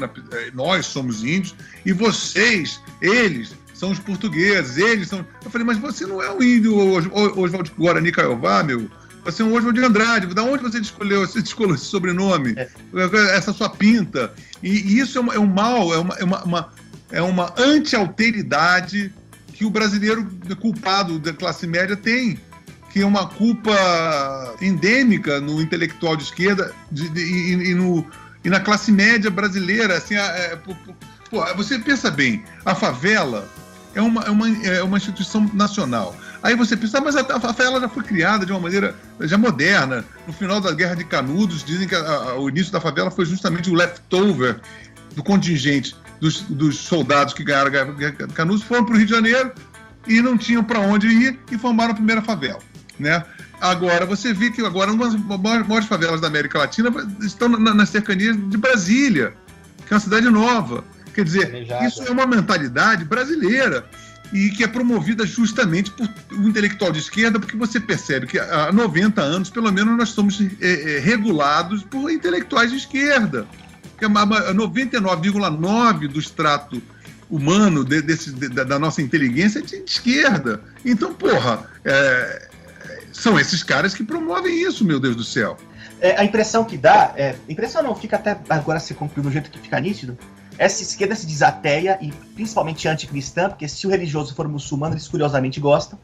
nós somos índios, e vocês, eles, são os portugueses, eles são... Eu falei, mas você não é o índio Oswald Guarani Caiová, meu? Você é um Oswald de Andrade. Da onde você escolheu esse sobrenome? Essa sua pinta. E isso é um mal, é uma anti-alteridade que o brasileiro culpado da classe média tem, que é uma culpa endêmica no intelectual de esquerda e na classe média brasileira. Assim, você pensa bem, a favela é uma instituição nacional. Aí você pensa, mas a favela já foi criada de uma maneira já moderna. No final da Guerra de Canudos, dizem que o início da favela foi justamente o leftover do contingente dos soldados que ganharam a Guerra de Canudos, foram para o Rio de Janeiro e não tinham para onde ir e formaram a primeira favela, né? Agora, você vê que agora uma das maiores favelas da América Latina estão nas cercanias de Brasília, que é uma cidade nova. Quer dizer, isso é uma mentalidade brasileira e que é promovida justamente por um intelectual de esquerda, porque você percebe que há 90 anos, pelo menos, nós somos regulados por intelectuais de esquerda. 99,9% do extrato humano da nossa inteligência é de esquerda. Então, são esses caras que promovem isso, meu Deus do céu. A impressão que dá, impressão não, fica até agora se concluir do jeito que fica nítido, essa esquerda se diz ateia e principalmente anticristã, porque se o religioso for muçulmano, eles curiosamente gostam,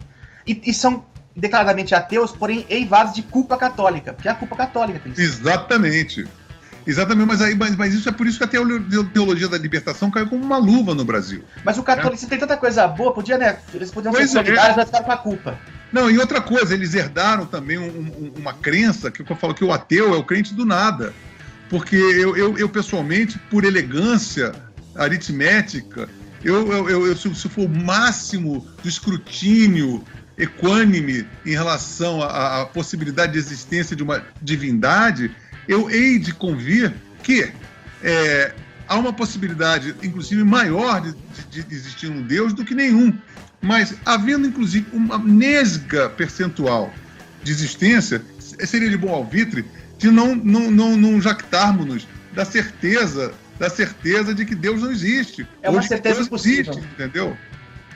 e são declaradamente ateus, porém eivados de culpa católica, porque é a culpa católica que eles... Exatamente, mas isso é por isso que a teologia da libertação caiu como uma luva no Brasil. Mas o catolicismo tem tanta coisa boa, eles podiam ser solidários, mas ficaram com a culpa. Não, e outra coisa, eles herdaram também uma crença, que eu falo que o ateu é o crente do nada. Porque eu pessoalmente, por elegância aritmética, se for o máximo do escrutínio equânime em relação à possibilidade de existência de uma divindade, eu hei de convir que há uma possibilidade, inclusive, maior de existir um Deus do que nenhum. Mas, havendo, inclusive, uma nesga percentual de existência, seria de bom alvitre de não jactarmos-nos da certeza de que Deus não existe. É uma certeza impossível. Existe, entendeu?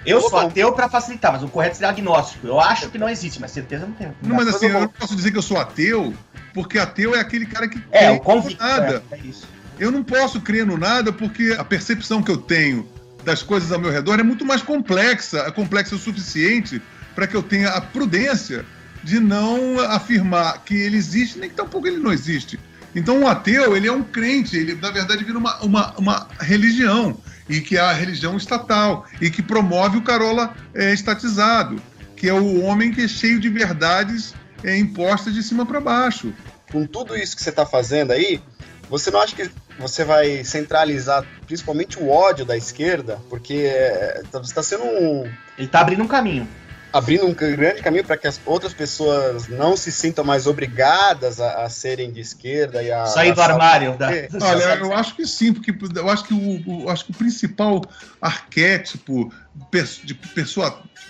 Eu sou ateu para facilitar, mas o correto seria agnóstico. Eu acho que não existe, mas certeza não tenho. Não, mas assim, eu não posso dizer que eu sou ateu, porque ateu é aquele cara que o convicto, nada. É isso. Eu não posso crer no nada porque a percepção que eu tenho das coisas ao meu redor é muito mais complexa o suficiente para que eu tenha a prudência de não afirmar que ele existe, nem que tampouco ele não existe. Então, o ateu, ele é um crente, ele, na verdade, vira uma religião, e que é a religião estatal, e que promove o carola estatizado, que é o homem que é cheio de verdades impostas de cima para baixo. Com tudo isso que você está fazendo aí, você não acha que você vai centralizar principalmente o ódio da esquerda? Porque você está sendo Ele está abrindo um caminho. Abrindo um grande caminho para que as outras pessoas não se sintam mais obrigadas a serem de esquerda e a... Sair do armário. Olha, eu acho que sim, porque eu acho que o principal arquétipo de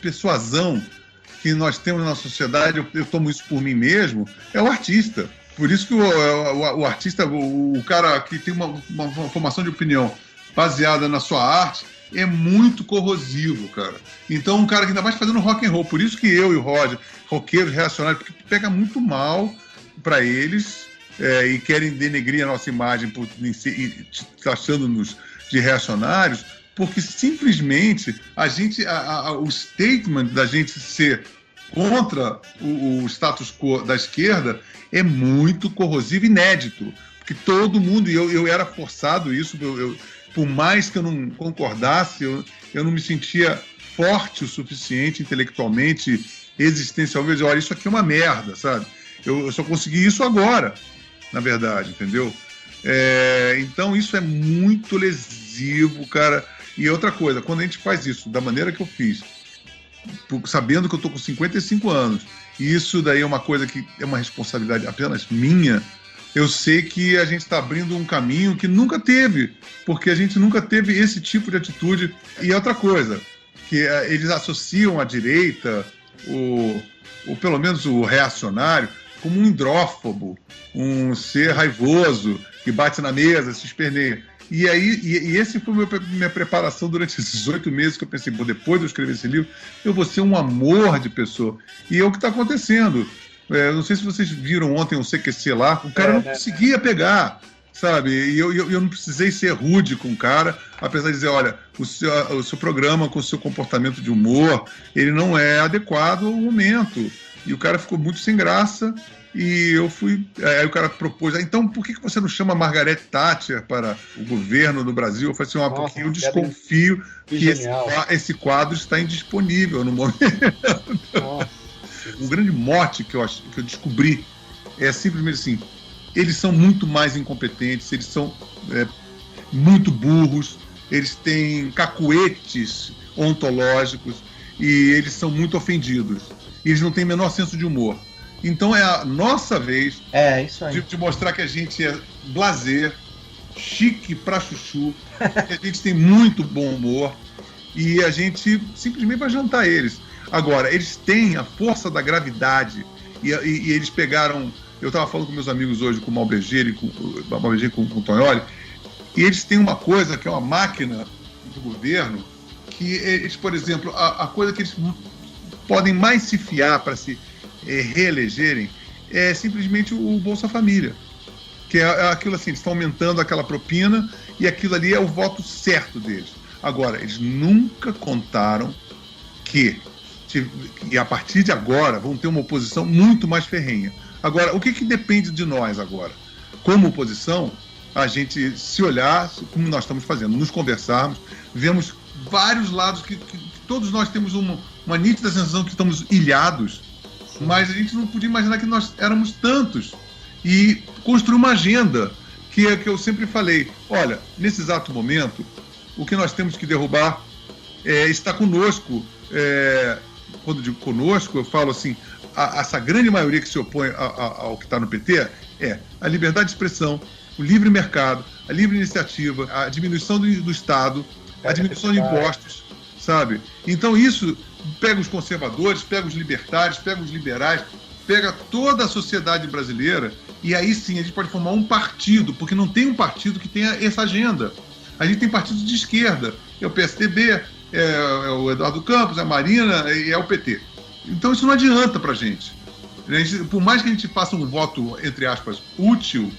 persuasão que nós temos na sociedade, eu tomo isso por mim mesmo, é o artista. Por isso que o artista, o cara que tem uma formação de opinião baseada na sua arte, é muito corrosivo, cara. Então, um cara que ainda mais fazendo rock and roll, por isso que eu e o Roger, roqueiros reacionários, porque pega muito mal para eles e querem denegrir a nossa imagem achando-nos de reacionários, porque simplesmente o statement da gente ser contra o status quo da esquerda é muito corrosivo e inédito, porque todo mundo, e eu era forçado isso, por mais que eu não concordasse, eu não me sentia forte o suficiente intelectualmente, existencialmente, olha, isso aqui é uma merda, sabe? Eu só consegui isso agora, na verdade, entendeu? Então isso é muito lesivo, cara. E outra coisa, quando a gente faz isso da maneira que eu fiz, sabendo que eu tô com 55 anos, e isso daí é uma coisa que é uma responsabilidade apenas minha, eu sei que a gente está abrindo um caminho que nunca teve, porque a gente nunca teve esse tipo de atitude. E outra coisa, que eles associam a direita, ou pelo menos o reacionário, como um hidrófobo, um ser raivoso, que bate na mesa, se esperneia. E esse foi minha preparação durante esses 8 meses, que eu pensei, depois de eu escrever esse livro, eu vou ser um amor de pessoa. E é o que está acontecendo. Não sei se vocês viram ontem o CQC lá, o cara não conseguia pegar, sabe? E eu não precisei ser rude com o cara, apesar de dizer, olha, o seu programa com o seu comportamento de humor, ele não é adequado ao momento. E o cara ficou muito sem graça. E eu fui. Aí o cara propôs, então por que você não chama Margaret Thatcher para o governo do Brasil? Eu falei assim, porque eu desconfio que esse quadro está indisponível no momento. O grande mote que eu descobri é simplesmente assim: eles são muito mais incompetentes, eles são muito burros, eles têm cacuetes ontológicos e eles são muito ofendidos. Eles não têm o menor senso de humor. Então é a nossa vez isso aí. De mostrar que a gente é blasé, chique pra chuchu, que a gente tem muito bom humor e a gente simplesmente vai jantar eles. Agora, eles têm a força da gravidade e eles pegaram... Eu estava falando com meus amigos hoje, com o Malberger e com o Tognoli, e eles têm uma coisa que é uma máquina do governo que eles, por exemplo, a coisa que eles podem mais se fiar para se reelegerem é simplesmente o Bolsa Família, que é aquilo assim, eles estão aumentando aquela propina e aquilo ali é o voto certo deles. Agora, eles nunca contaram que a partir de agora vão ter uma oposição muito mais ferrenha. Agora, o que depende de nós agora? Como oposição, a gente se olhar, como nós estamos fazendo, nos conversarmos, vemos vários lados que todos nós temos uma nítida sensação que estamos ilhados, mas a gente não podia imaginar que nós éramos tantos e construir uma agenda que é que eu sempre falei, olha, nesse exato momento, o que nós temos que derrubar está conosco. Quando eu digo conosco, eu falo assim, essa grande maioria que se opõe ao que está no PT é a liberdade de expressão, o livre mercado, a livre iniciativa, a diminuição do Estado, a diminuição de impostos, sabe? Então isso pega os conservadores, pega os libertários, pega os liberais, pega toda a sociedade brasileira e aí sim a gente pode formar um partido, porque não tem um partido que tenha essa agenda. A gente tem partidos de esquerda, é o PSDB, é o Eduardo Campos, é a Marina e é o PT. Então isso não adianta pra gente. Por mais que a gente faça um voto, entre aspas, útil,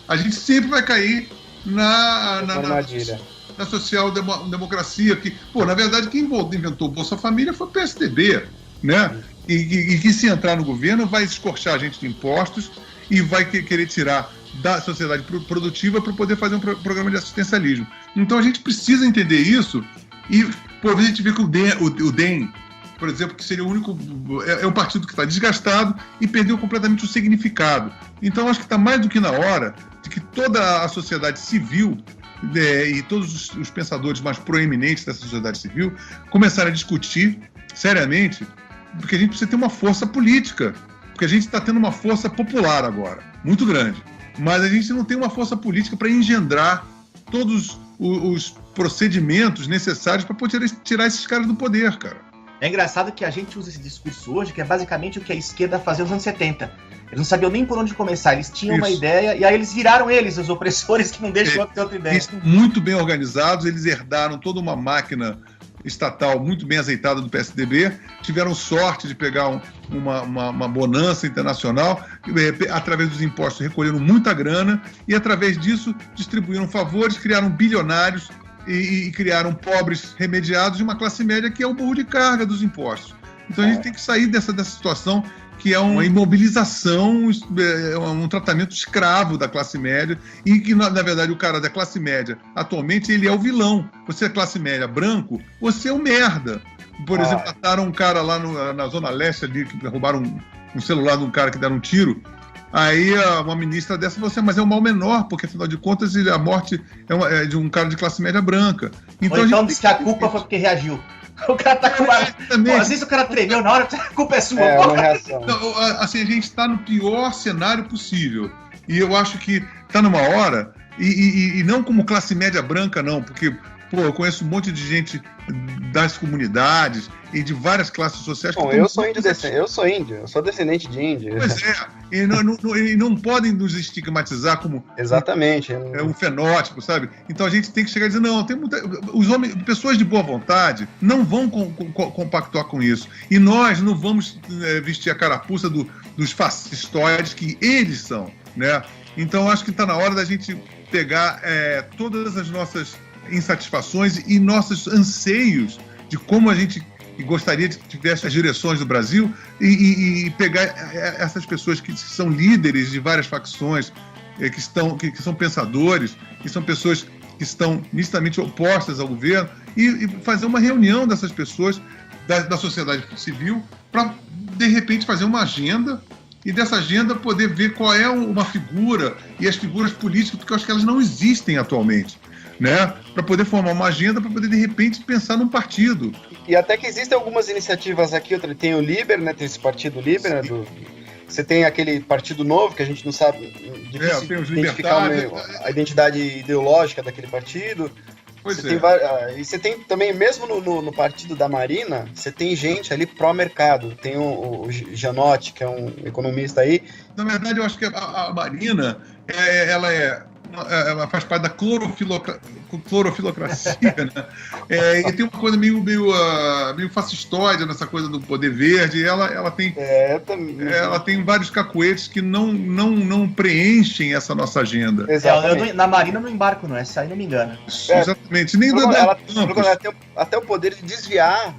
a gente sempre vai cair na social-democracia, que, na verdade, quem inventou o Bolsa Família foi o PSDB, né? E que se entrar no governo vai escorchar a gente de impostos e vai querer tirar da sociedade produtiva para poder fazer um programa de assistencialismo. Então a gente precisa entender isso e, a gente vê que o DEM, por exemplo, que seria o único... É um partido que está desgastado e perdeu completamente o significado. Então acho que está mais do que na hora de que toda a sociedade civil e todos os pensadores mais proeminentes dessa sociedade civil começarem a discutir seriamente, porque a gente precisa ter uma força política, porque a gente está tendo uma força popular agora, muito grande, mas a gente não tem uma força política para engendrar todos os procedimentos necessários para poder tirar esses caras do poder, cara. É engraçado que a gente usa esse discurso hoje, que é basicamente o que a esquerda fazia nos anos 70. Eles não sabiam nem por onde começar, eles tinham uma ideia, e aí eles viraram os opressores que não deixam ter outra ideia. Eles estão muito bem organizados, eles herdaram toda uma máquina estatal muito bem azeitada do PSDB, tiveram sorte de pegar uma bonança internacional, através dos impostos recolheram muita grana, e através disso distribuíram favores, criaram bilionários, e criaram pobres remediados de uma classe média que é o burro de carga dos impostos. Então a gente tem que sair dessa situação que é uma imobilização, um tratamento escravo da classe média e que, na verdade, o cara da classe média, atualmente, ele é o vilão. Você é classe média branco, você é um merda. Por exemplo, mataram um cara lá na Zona Leste ali, que roubaram um celular de um cara que deram um tiro. Aí uma ministra dessa falou assim, mas é um mal menor, porque afinal de contas a morte é de um cara de classe média branca. Então diz que a culpa foi porque reagiu. O cara tá com uma... Às vezes o cara tremeu na hora, a culpa é sua. É uma reação. Então, assim, a gente está no pior cenário possível. E eu acho que está numa hora, e não como classe média branca, não, porque eu conheço um monte de gente das comunidades e de várias classes sociais. Bom, eu sou índio, eu sou descendente de índio. Pois é, e não podem nos estigmatizar como exatamente um fenótipo, sabe? Então a gente tem que chegar e dizer, não, pessoas de boa vontade não vão compactuar com isso. E nós não vamos vestir a carapuça dos fascistoides que eles são, né? Então acho que está na hora da gente pegar todas as nossas insatisfações e nossos anseios de como a gente gostaria de que tivesse as direções do Brasil e pegar essas pessoas que são líderes de várias facções, que são pensadores, que são pessoas que estão nitidamente opostas ao governo e fazer uma reunião dessas pessoas da sociedade civil para, de repente, fazer uma agenda e dessa agenda poder ver qual é uma figura e as figuras políticas, porque eu acho que elas não existem atualmente. Né? Para poder formar uma agenda, para poder de repente pensar num partido. E até que existem algumas iniciativas aqui, tem o Liber, né? Tem esse partido Liber, né? Você tem aquele partido novo que a gente não sabe identificar a identidade ideológica daquele partido. Você tem também, mesmo no partido da Marina, você tem gente ali pró-mercado. Tem o Janotti, que é um economista aí. Na verdade, eu acho que a Marina, ela faz parte da clorofilocracia, né? E tem uma coisa meio fascistoide nessa coisa do poder verde. Ela tem vários cacuetes que não preenchem essa nossa agenda. Na Marina eu não embarco, não. Essa aí não me engana. Exatamente. Nem ela tem até o poder de desviar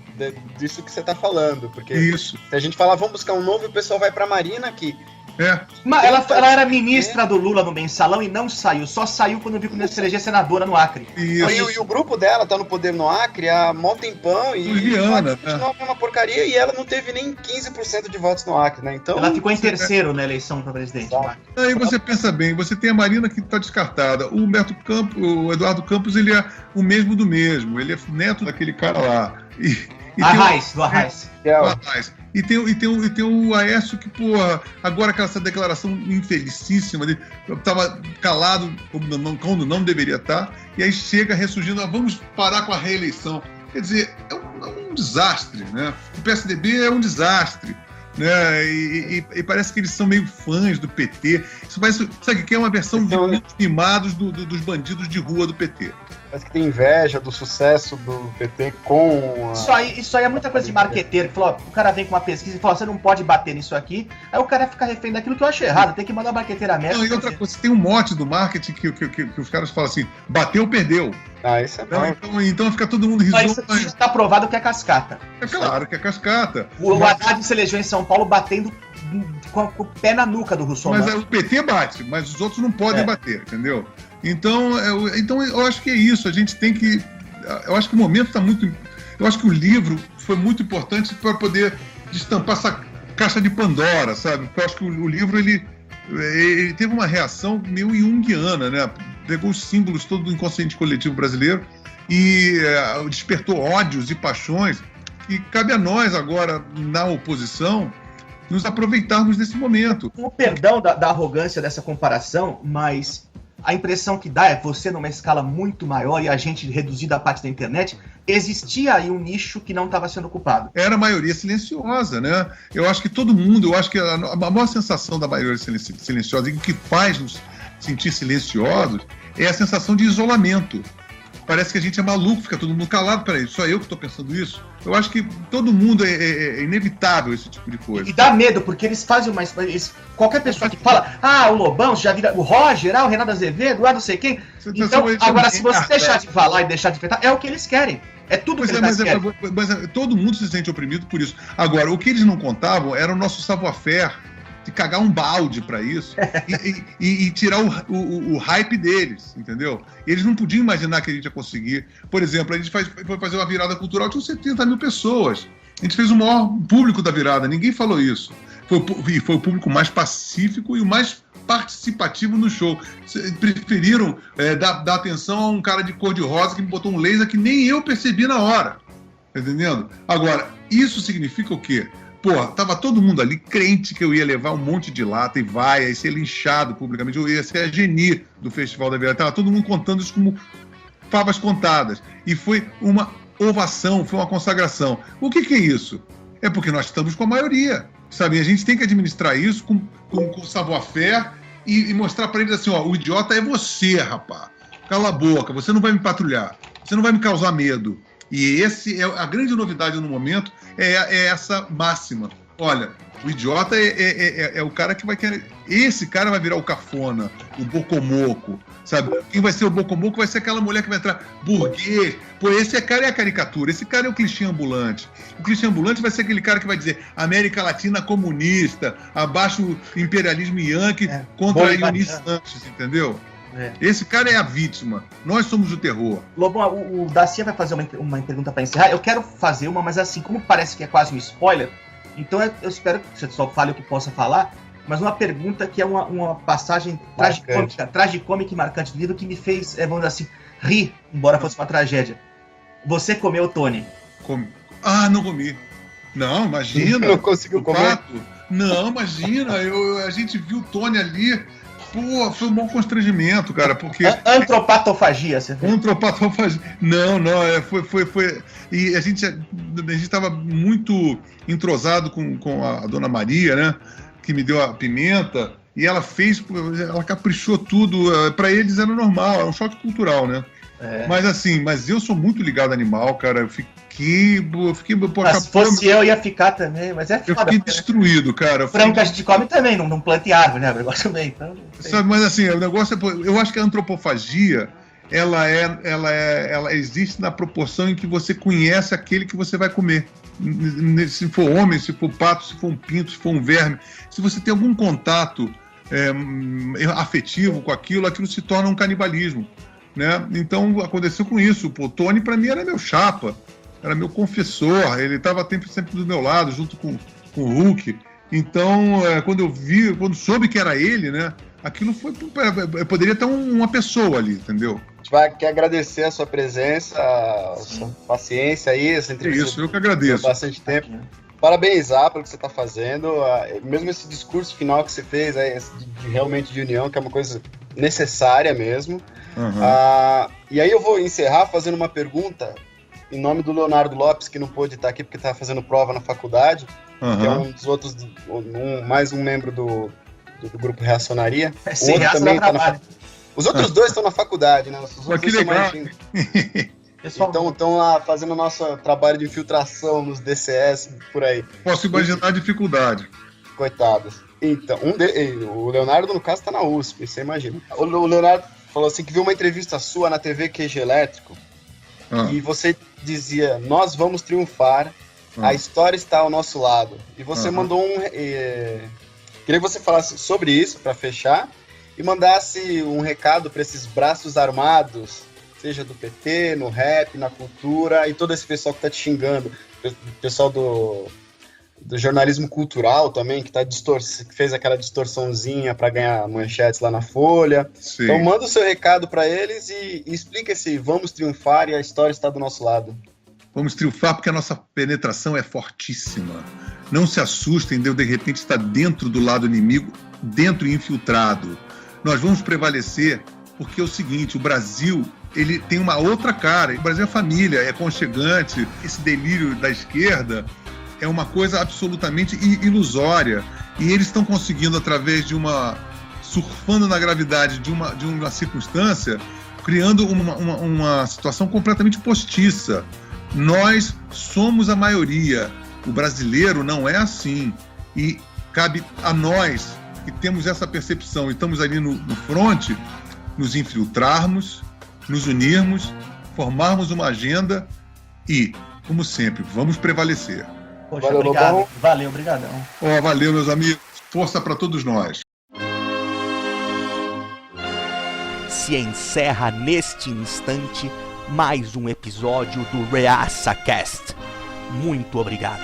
disso que você está falando. Porque se a gente falar, vamos buscar um novo, o pessoal vai para a Marina aqui. Mas ela era ministra do Lula no Mensalão e não saiu. Só saiu quando viu que não se eleger senadora no Acre. E o grupo dela tá no poder no Acre há mó tempão e continua a mesma porcaria, e ela não teve nem 15% de votos no Acre, né? Então, ela ficou em terceiro na eleição para presidente. Aí você pensa bem, você tem a Marina que está descartada. O Eduardo Campos, ele é o mesmo do mesmo. Ele é neto daquele cara lá. Do Arraes. E tem o Aécio que, agora com essa declaração infelicíssima, ele estava calado quando não deveria estar, e aí chega ressurgindo, vamos parar com a reeleição. Quer dizer, é um desastre, né? O PSDB é um desastre, né? E parece que eles são meio fãs do PT. Isso parece, sabe, que é uma versão de mimados dos bandidos de rua do PT. Parece que tem inveja do sucesso do PT com... Isso aí é muita coisa de marqueteiro, que falou, o cara vem com uma pesquisa e fala, você não pode bater nisso aqui, aí o cara fica refém daquilo que eu acho errado, tem que mandar a marqueteira merda. E outra coisa, tem um mote do marketing que os caras falam assim, bateu ou perdeu. Isso é bom. Então fica todo mundo risonho. Mas isso está provado que é cascata. É claro que é cascata. O Haddad se elegeu em São Paulo batendo com o pé na nuca do Russomano. Mas o PT bate, mas os outros não podem bater, entendeu? Então eu acho que é isso, a gente tem que... Eu acho que o momento está muito... Eu acho que o livro foi muito importante para poder destampar essa caixa de Pandora, sabe? Porque eu acho que o livro, ele teve uma reação meio junguiana, né? Pegou os símbolos todo do inconsciente coletivo brasileiro e despertou ódios e paixões, e cabe a nós agora, na oposição, nos aproveitarmos desse momento. Com o perdão da arrogância dessa comparação, mas a impressão que dá é você numa escala muito maior e a gente reduzida à parte da internet, existia aí um nicho que não estava sendo ocupado. Era a maioria silenciosa, né? Eu acho que todo mundo, a maior sensação da maioria silenciosa, e o que faz nos sentir silenciosos, é a sensação de isolamento. Parece que a gente é maluco, fica todo mundo calado. Peraí, só eu que estou pensando isso? Eu acho que todo mundo é inevitável esse tipo de coisa. E dá medo, porque eles fazem uma... Qualquer pessoa que fala, o Lobão, já vira o Roger, o Renato Azevedo, não sei quem. Então, agora, se você deixar de falar e deixar de enfrentar, é o que eles querem. É tudo que eles querem. Mas todo mundo se sente oprimido por isso. Agora, o que eles não contavam era o nosso savoir-faire, de cagar um balde para isso e tirar o hype deles, entendeu? Eles não podiam imaginar que a gente ia conseguir. Por exemplo, a gente foi fazer uma virada cultural, tinha 70 mil pessoas. A gente fez o maior público da virada, ninguém falou isso. foi o público mais pacífico e o mais participativo no show. Preferiram dar atenção a um cara de cor-de-rosa que me botou um laser que nem eu percebi na hora. Tá entendendo? Agora, isso significa o quê? Porra, tava todo mundo ali crente que eu ia levar um monte de lata e vai, ia ser linchado publicamente, eu ia ser a geni do Festival da Virada. Tava todo mundo contando isso como favas contadas. E foi uma ovação, foi uma consagração. O que é isso? É porque nós estamos com a maioria, sabe? A gente tem que administrar isso com savoir-faire e mostrar para eles assim, ó, o idiota é você, rapaz. Cala a boca, você não vai me patrulhar, você não vai me causar medo. E esse é a grande novidade no momento, é essa máxima. Olha, o idiota é o cara que vai querer... Esse cara vai virar o cafona, o bocomoco, sabe? Quem vai ser o bocomoco vai ser aquela mulher que vai entrar burguês. Pô, esse cara é a caricatura, esse cara é o clichê ambulante. O clichê ambulante vai ser aquele cara que vai dizer América Latina comunista, abaixo o imperialismo yankee contra a Ioni Santos, entendeu? Esse cara é a vítima. Nós somos o terror. Lobão, o Dacia vai fazer uma pergunta para encerrar. Eu quero fazer uma, mas assim, como parece que é quase um spoiler, então eu espero que você só fale o que possa falar, mas uma pergunta que é uma passagem tragicômica e marcante do livro que me fez, vamos dizer assim, rir, embora fosse uma tragédia. Você comeu, Tony? Não comi. Não, imagina. Não conseguiu comer? Não, imagina. A gente viu o Tony ali. Pô, foi um bom constrangimento, cara, porque... Antropatofagia, você viu? Antropatofagia. Não, foi... E a gente estava muito entrosado com a Dona Maria, né, que me deu a pimenta, e ela caprichou tudo, para eles era normal, é um choque cultural, né? Mas eu sou muito ligado ao animal, cara, eu fiquei se fosse eu ia ficar também, mas é foda. Eu fiquei destruído, cara. Frango que a gente come também, não planta árvore, né? O negócio também. Então, sabe, mas assim, o negócio eu acho que a antropofagia, ela existe na proporção em que você conhece aquele que você vai comer. Se for homem, se for pato, se for um pinto, se for um verme. Se você tem algum contato afetivo com aquilo se torna um canibalismo, né? Então aconteceu com isso. O Tony, pra mim, era meu chapa. Era meu confessor, ele estava sempre do meu lado, junto com o Hulk. Então, quando soube que era ele, né? Aquilo foi... Poderia ter uma pessoa ali, entendeu? A gente vai querer agradecer a sua presença, a sua paciência aí, essa entrevista. Isso, eu que agradeço. Bastante tempo. Parabenizar pelo que você está fazendo, mesmo esse discurso final que você fez, realmente de união, que é uma coisa necessária mesmo. Uhum. E aí eu vou encerrar fazendo uma pergunta em nome do Leonardo Lopes, que não pôde estar aqui porque estava fazendo prova na faculdade, que é um dos outros, mais um membro do grupo Reacionaria. O outro também tá Os outros dois estão na faculdade, né? Os outros que legal! Estão lá fazendo o nosso trabalho de infiltração nos DCS, por aí. Posso imaginar a dificuldade. Coitados. Então, o Leonardo, no caso, está na USP, você imagina. O Leonardo falou assim que viu uma entrevista sua na TV QG Elétrico, e você dizia, nós vamos triunfar, a história está ao nosso lado. E você mandou queria que você falasse sobre isso, para fechar, e mandasse um recado para esses braços armados, seja do PT, no rap, na cultura, e todo esse pessoal que está te xingando, o pessoal do jornalismo cultural também, que fez aquela distorçãozinha para ganhar manchetes lá na Folha. Sim. Então manda o seu recado para eles e explica esse vamos triunfar e a história está do nosso lado. Vamos triunfar porque a nossa penetração é fortíssima. Não se assustem de eu de repente estar dentro do lado inimigo, dentro e infiltrado. Nós vamos prevalecer porque é o seguinte, o Brasil, ele tem uma outra cara. O Brasil é família, é aconchegante. Esse delírio da esquerda é uma coisa absolutamente ilusória. E eles estão conseguindo, através de surfando na gravidade de uma circunstância, criando uma situação completamente postiça. Nós somos a maioria. O brasileiro não é assim. E cabe a nós, que temos essa percepção e estamos ali no front, nos infiltrarmos, nos unirmos, formarmos uma agenda e, como sempre, vamos prevalecer. Poxa, valeu, obrigado. Lobão. Valeu, obrigadão. Valeu, meus amigos. Força para todos nós. Se encerra neste instante mais um episódio do ReaçaCast. Muito obrigado.